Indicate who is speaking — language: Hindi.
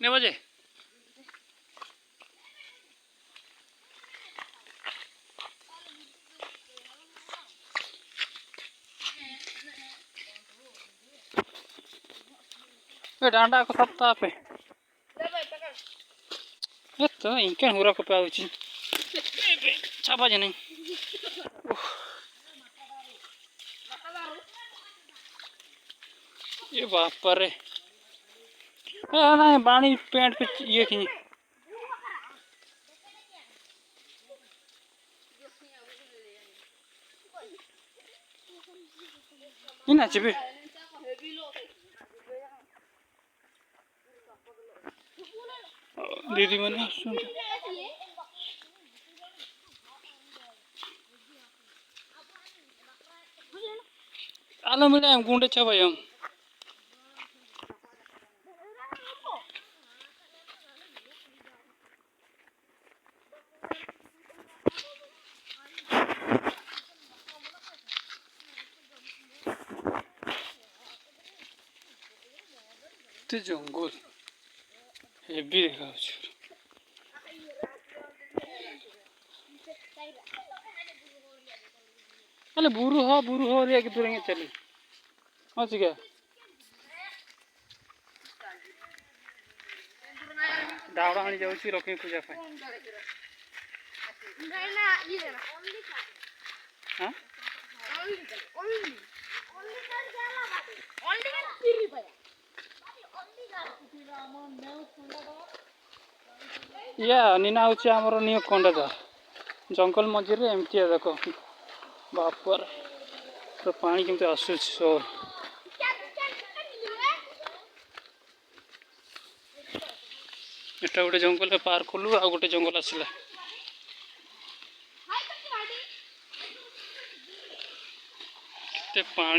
Speaker 1: ने बजे डांडा को सप्ताह पे तो इनके हुरा को पे आउची छापा जे नहीं ये बाप रे ना बाणी पेंट पे ये की इना चिबे दीदी मैंने सुन आलो मिले हम गुंडे छापा हम जंगल हेवी देखा अरे बुरु हो रे कि दूर चली हाँ ठीक है दावड़ा आनी जाऊँ लक्ष्मी पूजा हाँ या नीना हूँ आमर नियो कंडादार जंगल मझे एमती देख बापर तो पानी केमती आसूँ एटा गोटे जंगल पार कलु आ गोटे जंगल आसला पानी